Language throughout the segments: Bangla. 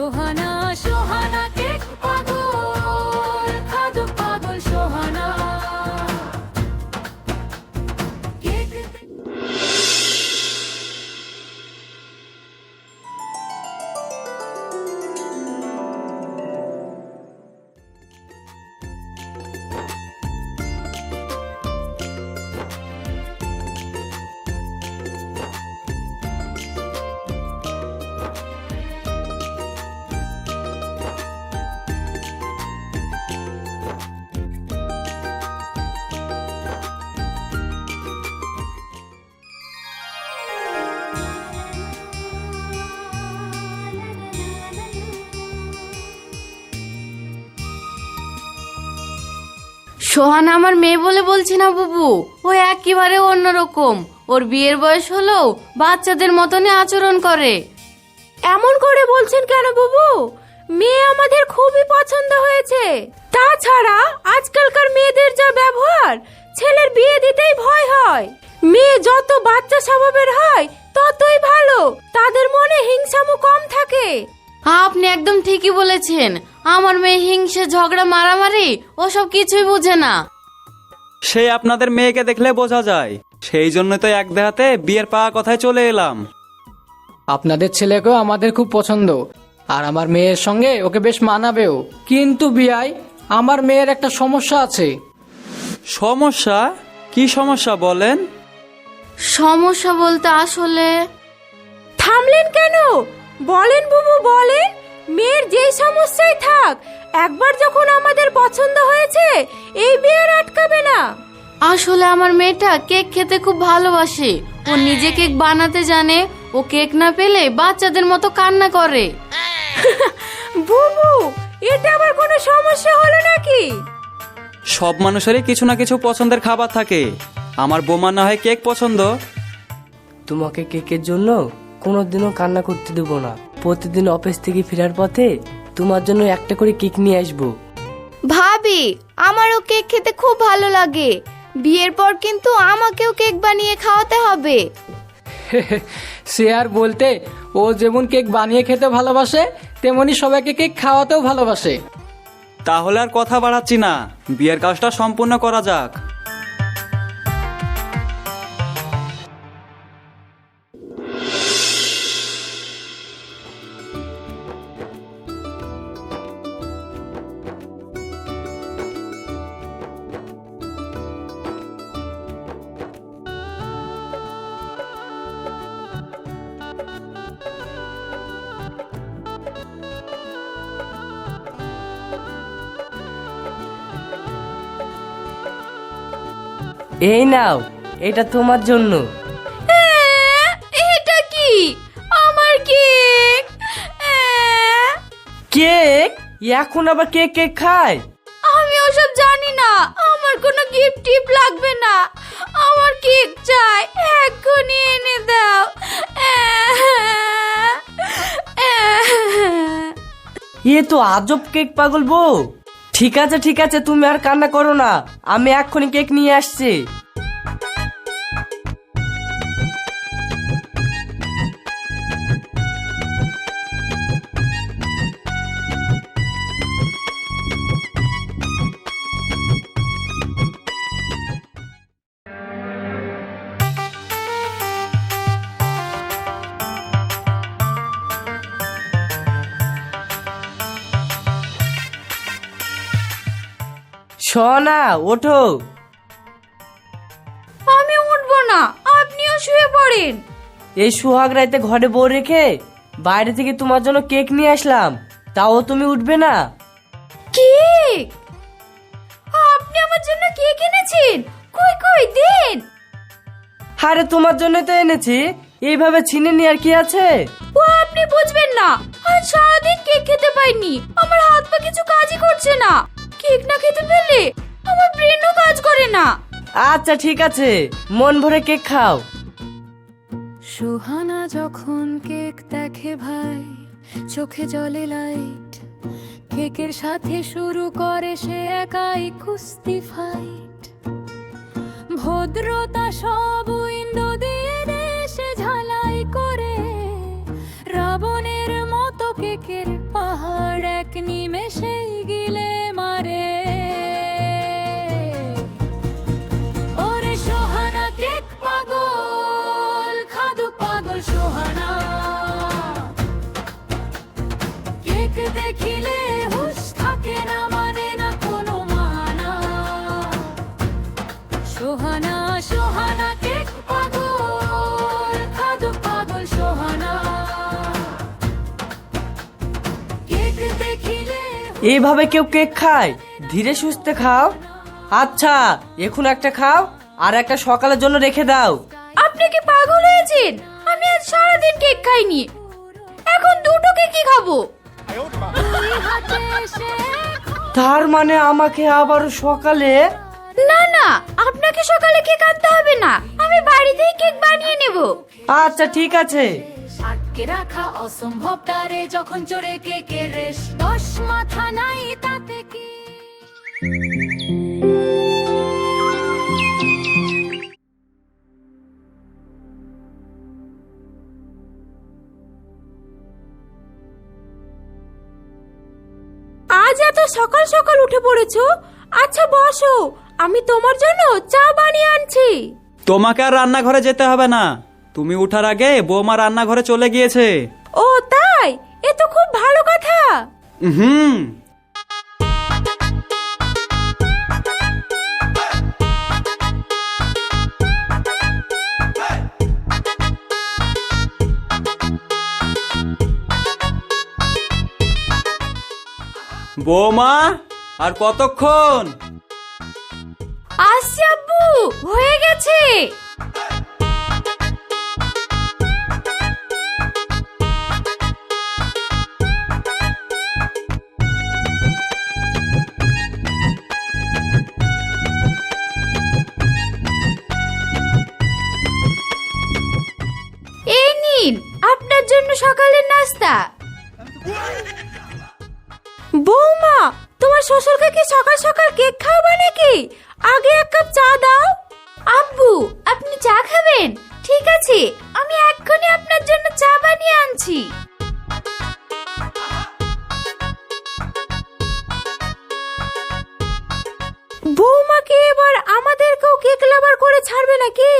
সোহানা সোহানা কেক পাগল, খাদক পাগল সোহানা। সোহানা আমার মেয়ে বলে বলছি না বুবু, ও একেবারে অন্যরকম। ওর বিয়ের বয়স হলেও বাচ্চাদের মতনই আচরণ করে। এমন করে বলছেন কেন বুবু? মেয়ে আমাদের খুবই পছন্দ হয়েছে। তাছাড়া আজকালকার মেয়েদের যা ব্যবহার, ছেলের বিয়ে দিতেই ভয় হয়। মেয়ে যত বাচ্চা স্বভাবের হয় ততই ভালো, তাদের মনে হিংসামো কম থাকে। আপনি একদম ঠিকই বলেছেন। আমার মেয়ে হিংসে, ঝগড়া, মারামারি ওসব কিছুই বুঝে না। সেই আপনাদের মেয়েকে দেখলে বোঝা যায়। সেই জন্য তো এক দেহাতে বিয়ের পাওয়া কথায় চলে এলাম। আপনাদের ছেলেকেও আমাদের খুব পছন্দ, আর আমার মেয়ের সঙ্গে ওকে বেশ মানাবেও। কিন্তু বিয়াই, আমার মেয়ের একটা সমস্যা আছে। সমস্যা? কি সমস্যা বলেন? সমস্যা বলতে আসলে থামলেন কেন? বলেন বুবু বলেন। মেয়ের যেই সমস্যাই থাক, একবার যখন আমাদের পছন্দ হয়েছে এই বিয়ে আর আটকাবে না। আসলে আমার মেয়েটা কেক খেতে খুব ভালোবাসে। ও নিজে কেক বানাতে জানে। ও কেক না পেলে বাচ্চাদের মতো কান্না করে। বুবু, এটা আবার কোনো সমস্যা হলো নাকি? সব মানুষেরই কিছু না কিছু পছন্দের খাবার থাকে। আমার বোমা না হয় কেক পছন্দ। তোমাকে কেকের জন্য কোনোদিনও কান্না করতে দেবো না। প্রতিদিন অফিস থেকে ফেরার পথে তোমার জন্য একটা করে কেক নিয়ে আসবো। ভাবি, আমারও কেক খেতে খুব ভালো লাগে। বিয়ের পর কিন্তু আমাকেও কেক বানিয়ে খাওয়াতে হবে। সে আর বলতে, ও যেমন কেক বানিয়ে খেতে ভালোবাসে তেমনি সবাইকে কেক খাওয়াতেও ভালোবাসে। তাহলে আর কথা বাড়াচ্ছি না, বিয়ের কাজটা সম্পূর্ণ করা যাক। এই নাও, এটা তোমার জন্য। এটা কি? আমার কেক? কেক? এখন আবার কেক কেক খায়? আমি ওসব জানি না। আমার কোনো গিফট টিপ লাগবে না। আমার কেক চাই, এক্ষুনি এনে দাও। এ তো আজব কেক পাগল বউ। ঠিক আছে ঠিক আছে, তুমি আর কান্না করো না, আমি এক্ষুনি কেক নিয়ে আসছি। সোনা, ওঠো। আমি উঠবো না, আপনিও শুয়ে পড়েন। এই সুহাগ রাইতে ঘরে বউ রেখে বাইরে থেকে তোমার জন্য কেক নিয়ে আসলাম, তাও তুমি উঠবে না? কেক? আপনি আমার জন্য কেক এনেছেন? কই কই দেন। আরে তোমার জন্যই তো এনেছি, এইভাবে ছিনে নিয়ে আর কি আছে? ও আপনি বুঝবেন না, আজ সারাদিন কেক খেতে পাইনি। আমার হাত পা কিছু কাজই করছে না। কেক না খেতে পেলে আমার ব্রেনও কাজ করে না। আচ্ছা ঠিক আছে, মন ভরে কেক খাও। সোহানা যখন কেক দেখে ভাই, চোখে জ্বলে লাইট। কেকের সাথে শুরু করে সে একাই কুস্তি ফাইট। ভদ্রতা সব উইন্ডো দিয়ে দেশে ঝালাই করে, রাবণের মতো কেকের পা দেখিলে হুঁশ থাকে না, মানে না কোনো মানা। সোহানা সোহানা কেক পাগল, খাদক পাগল সোহানা। কেক দেখিলে এইভাবে কেউ কেক খায়? ধীরে সুস্থে খাও। আচ্ছা, এখন একটা খাও, আর একটা সকালের জন্য রেখে দাও। আপনি কি পাগল হয়েছেন? আমি আজ সারাদিন কেক খাইনি, এখন দুটো কেকই খাবো। দুই হাতে এসে তার মানে আমাকে আবার সকালে? না না, আপনাকে সকালে কেক আনতে হবে না, আমি বাড়িতেই কেক বানিয়ে নেব। আচ্ছা ঠিক আছে। আটকে রাখা অসম্ভব তারে, যখন চড়ে কেকের রেশ। 10 মাথা নাই তাতে কি। আজ এত সকাল সকাল উঠে পড়েছো? আচ্ছা বসো, আমি তোমার জন্য চা বানিয়ে আনছি। তোমাকে আর রান্নাঘরে যেতে হবে না, তুমি উঠার আগে বৌমা রান্নাঘরে চলে গিয়েছে। ও তাই? এ তো খুব ভালো কথা। হুম। বৌমা, আর কতক্ষণ? আসছি আব্বু, হয়ে গেছে। এই নিন আপনার জন্য সকালের নাস্তা। বৌমা, তোমার শ্বশুরকে কি সকাল সকাল কেক খাওয়াবে নাকি? আগে এক কাপ চা দাও। আব্বু, আপনি চা খাবেন? ঠিক আছে, আমি এক্ষুনি আপনার জন্য চা বানিয়ে আনছি। বৌমাকে এবার আমাদেরকেও কেক লাভার করে ছাড়বে নাকি?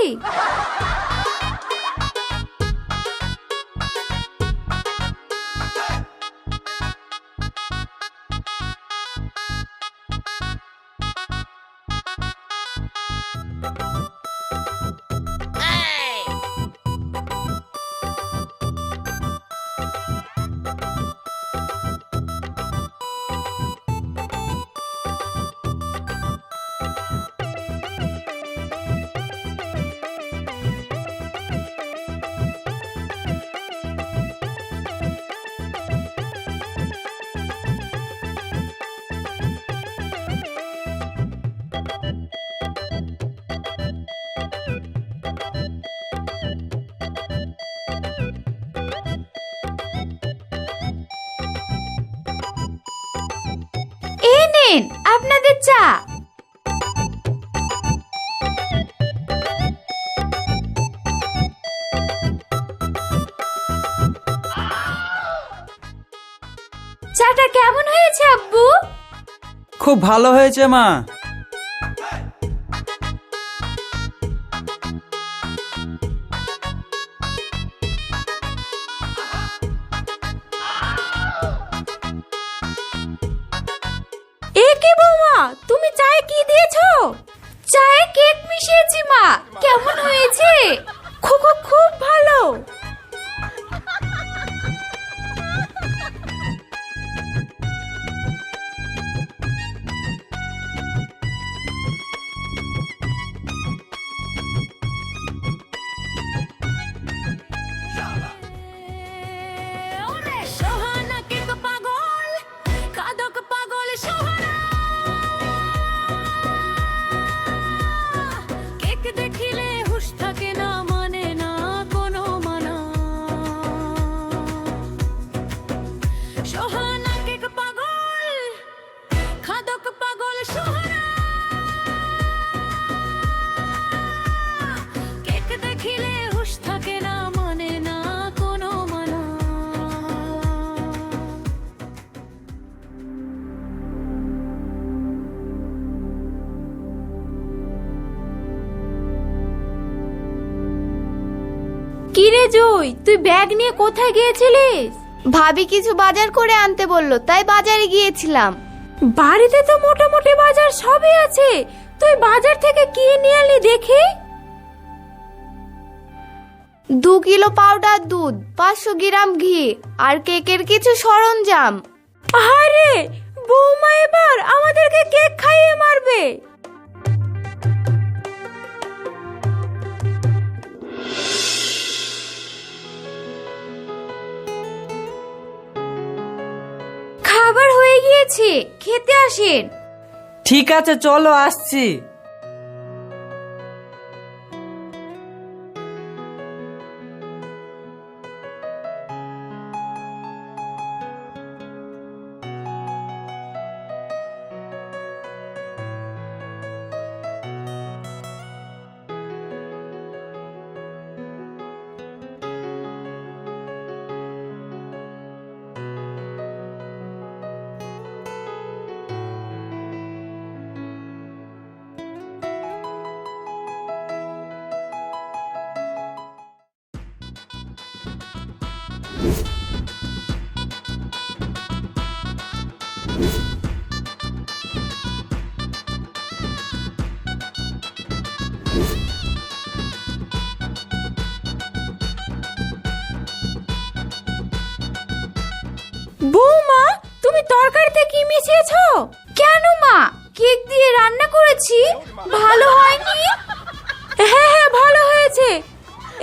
এই নিন আপনাদের চা। চাটা কেমন হয়েছে আব্বু? খুব ভালো হয়েছে মা। এ কি বৌমা, তুমি চায়ে কি দিয়েছো? চায়ে কেক মিশিয়েছি মা, কেমন হয়েছে? খুব খুব ভালো। ওরে সোহানা কেক পাগল, খাদক পাগল সোহানা। কেক দেখিলে হুঁশ থাকে না, মানে না কোনো মানা। সোহানা কেক পাগল, খাদক পাগল সোহানা। কেক দেখিলে হুঁশ থাকে না, মানে না কোনো মানা। কি রে জয়, তুই ব্যাগ নিয়ে কোথায় গিয়েছিলিস? ভাবি কিছু বাজার করে আনতে বললো, তাই বাজারে গিয়েছিলাম। বাড়িতে তো মোটামুটি বাজার সবই আছে, তুই বাজার থেকে কি নিয়ে এলি দেখি। 2 কিলো পাউডার দুধ, 500 গ্রাম ঘি আর কেকের কিছু সরঞ্জাম। আরে বৌমা এবার আমাদেরকে কেক খাইয়ে মারবে। খাবার হয়ে গিয়েছে, খেতে আসেন। ঠিক আছে চলো, আসছি। বৌমা তুমি তরকারিতে কি মিশিয়েছো? কেন মা, কেক দিয়ে রান্না করেছি, ভালো হয়নি? হ্যাঁ হ্যাঁ ভালো হয়েছে,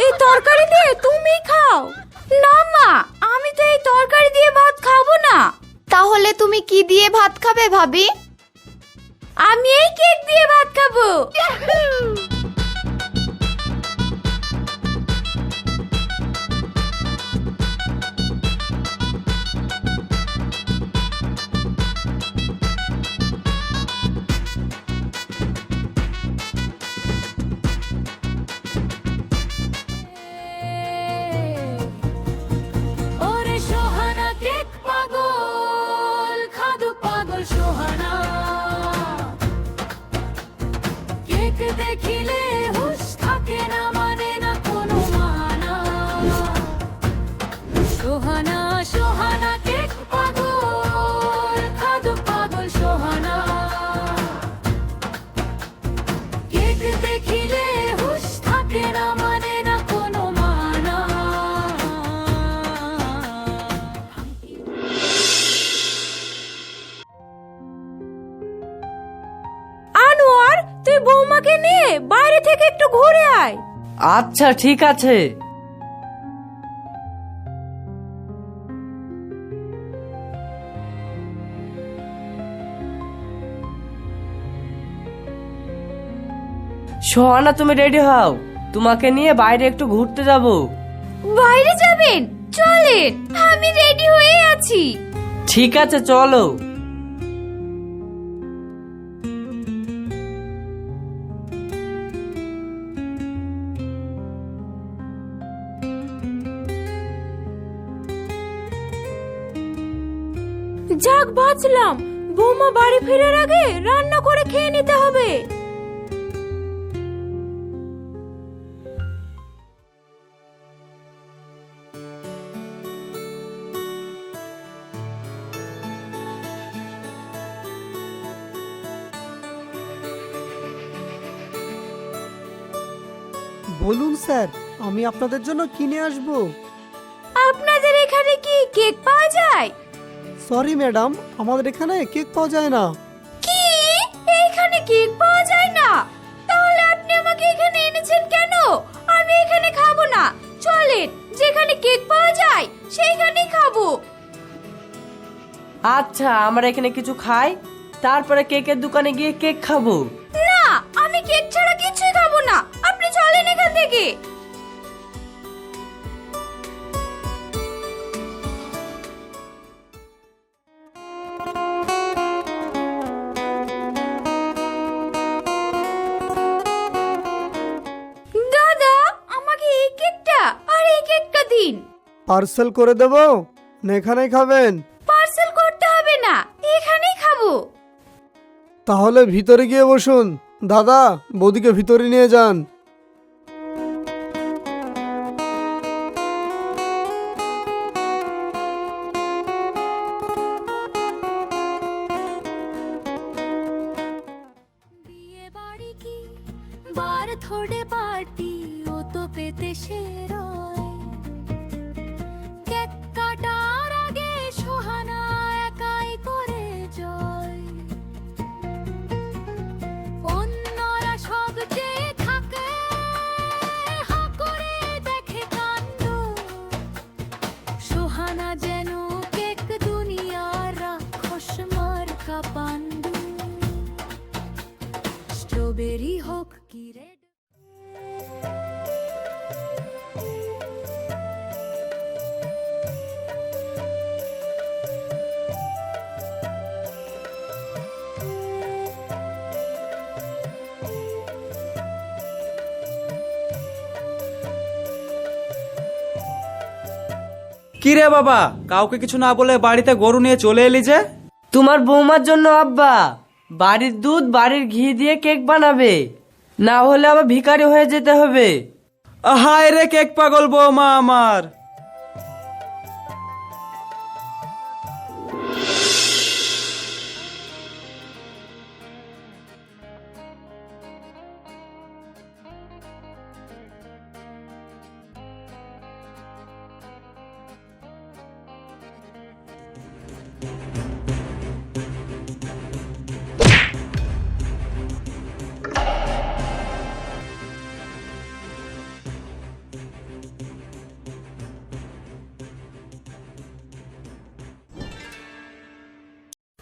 এই তরকারি দিয়ে তুমি খাও। না মা, আমি তো এই তরকারি দিয়ে ভাত খাবো না। তাহলে তুমি কি দিয়ে ভাত খাবে ভাবি? আমি এই কেক দিয়ে ভাত খাবো। ওরে সোহানা কেক পাগল, খাদু পাগল সোহানা। কেক দেখিলে হুশ থাকে না, মানে না কোনো মানা। সোহানা সোহানা কেক পাগল, খাদু পাগল সোহানা। কেক দেখিলে হুশ থাকে না, মানে না কোনো মানা। আনোয়ার তুই বৌমাকে নিয়ে বাইরে থেকে একটু ঘুরে আয়। আচ্ছা ঠিক আছে। সোহানা তুমি রেডি হও, তোমাকে নিয়ে বাইরে একটু ঘুরতে যাব। বাইরে যাবেন? চলেন, আমি রেডি হয়ে আছি। ঠিক আছে চলো। যাক বাঁচলাম, বৌমা বাড়ি ফেরার আগে রান্না করে খেয়ে নিতে হবে। বলুন স্যার, আমি আপনাদের জন্য কিনে আসব। আপনাদের এখানে কি কেক পাওয়া যায়? সরি ম্যাডাম, আমাদের এখানে কেক পাওয়া যায় না। কি, এইখানে কেক পাওয়া যায় না? তাহলে আপনি আমাকে এখানে এনেছেন কেন? আমি এখানে খাবো না, চলেন যেখানে কেক পাওয়া যায় সেইখানেই খাবো। আচ্ছা আমরা এখানে কিছু খাই, তারপরে কেকের দোকানে গিয়ে কেক খাবো। না, আমি কেক ছাড়া কিছুই খাবো না, আপনি চলেন এখান থেকে। দাদা, আমাকে এই কেকটা আর এই কেকটা দিন। পার্সেল করে দেব না এখানেই খাবেন? পার্সেল করতে হবে না, এখানেই খাবো। তাহলে ভিতরে গিয়ে বসুন। দাদা, বৌদিকে ভিতরে নিয়ে যান। বার্থডে পার্টি ও তো পেতে সেরয় কেক কাটার আগে সোহানা একাই করে জয় অন্যরা সব চেয়ে থাকে হা করে দেখে কাণ্ড সোহানা যেন কেক দুনিয়ার রাক্ষস মার্কা পাণ্ডু স্ট্রবেরি হোক কি রেড কি রে বাবা, কাউকে কিছু না বলে বাড়িতে গরু নিয়ে চলে এলি যে? তোমার বৌমার জন্য আব্বা বাড়ির দুধ বাড়ির ঘি দিয়ে কেক বানাবে, না হলে আবার ভিখারি হয়ে যেতে হবে। হায় রে কেক পাগল বৌমা আমার।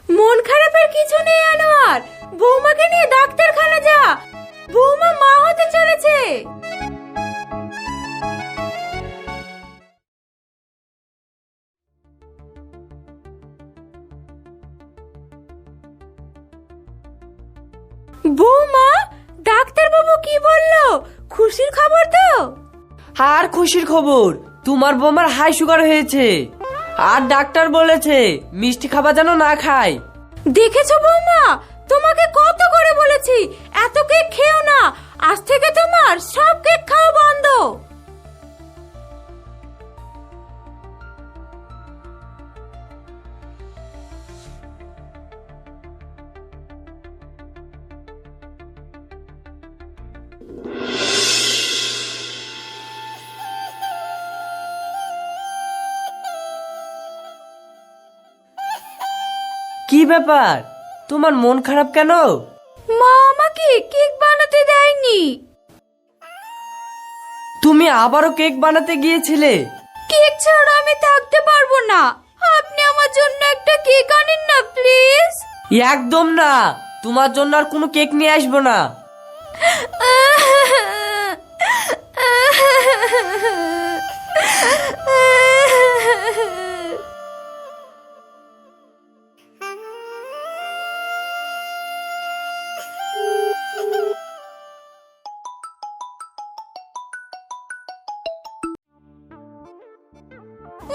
মন খারাপের কিছু নেই আনোয়ার, বৌমাকে নিয়ে ডাক্তারখানা যা, বৌমা মা হতে চলেছে। বৌমা, ডাক্তারবাবু কি বললো? খুশির খবর তো? আর খুশির খবর, তোমার বৌমার হাই সুগার হয়েছে, আর ডাক্তার বলেছে মিষ্টি খাবার যেন না খায়। দেখেছো বৌমা, তোমাকে কত করে বলেছি এত কেক খেও না, আজ থেকে তোমার সব কেক খাওয়া বন্ধ। কি ব্যাপার, তোমার মন খারাপ কেন? মা আমাকে কেক বানাতে দেয়নি। তুমি আবারও কেক বানাতে গিয়েছিলে? কেক ছাড়া আমি থাকতে পারবো না, আপনি আমার জন্য একটা কেক আনেন না প্লিজ। একদম না, তোমার জন্য আর কোনো কেক নিয়ে আসবো না।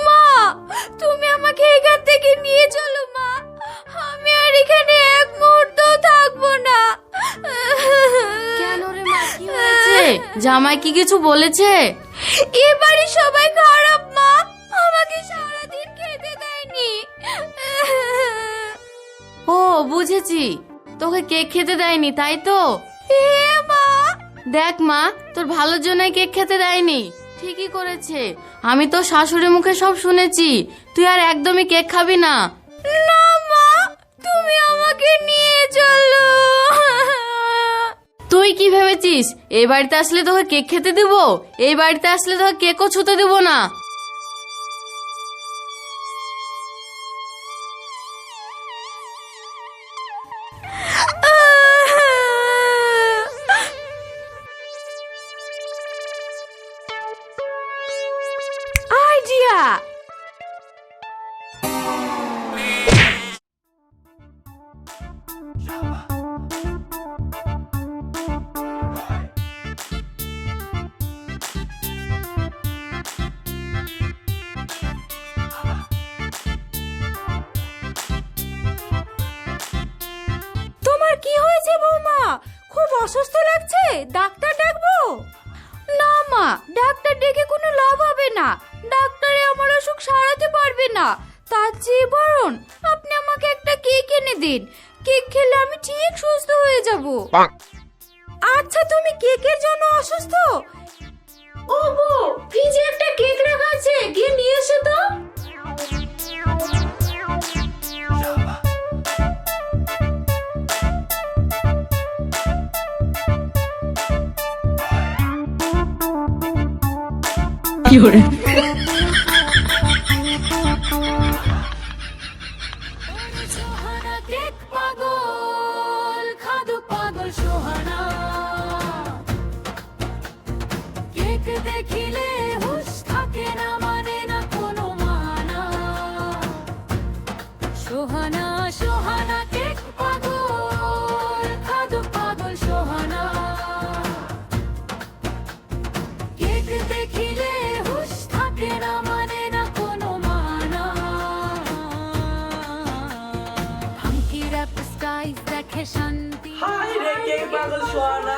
মা, তুমি আমাকে এখান থেকে নিয়ে চলো মা, আমি আর এখানে এক মুহূর্তও থাকবো না। কেন রে মা, কি হয়েছে? জামাই কি কিছু বলেছে? এ বাড়ি সবাই খারাপ মা, আমাকে সারাদিন খেতে দেয়নি। ও বুঝেছি, তোকে কেক খেতে দেয়নি তাই তো? এ মা, দেখ মা, তোর ভালোর জন্যই কেক খেতে দেয়নি, ঠিকই করেছে। আমি তো শাশুড়ি মুখে সব শুনেছি, তুই আর একদমই কেক খাবি না। না মা, তুমি আমাকে নিয়ে চলো। তুই কি ভেবেছিস এই বাড়িতে আসলে তোকে কেক খেতে দিব? এই বাড়িতে আসলে তোকে কেকও ছুতে দিব না। আইডিয়া। তোমার কি হয়েছে বৌমা? খুব অসুস্থ লাগছে, ডাক্তার ডাকবো? না মা, ডাক্তার ডেকে কোনো লাভ হবে না, ডাক্তারে আমার অসুখ সারাতে পারবে না। তার চেয়ে বরং আপনি আমাকে একটা কেক এনে দিন, কেক খেলে আমি ঠিক সুস্থ হয়ে যাব। আচ্ছা তুমি কেকের জন্য অসুস্থ? ও বউ, ফ্রিজে একটা কেক রাখা আছে, গিয়ে নিয়ে এসো তো। সোহানা কেক পাগল, খাদু পাগল সোহানা। কেক দেখিলে হুশ থাকে না, মানে না কোনো মানা। সোহানা সোহানা কেক পাগল, খাদু পাগল সোহানা। কেক দেখিলে হুশ থাকে না, মানে না কোনো মানা। ভাঙ্কি র্যাপ স্কাইস দেখে শান্তি। হায় রে কেক পাগল সোহানা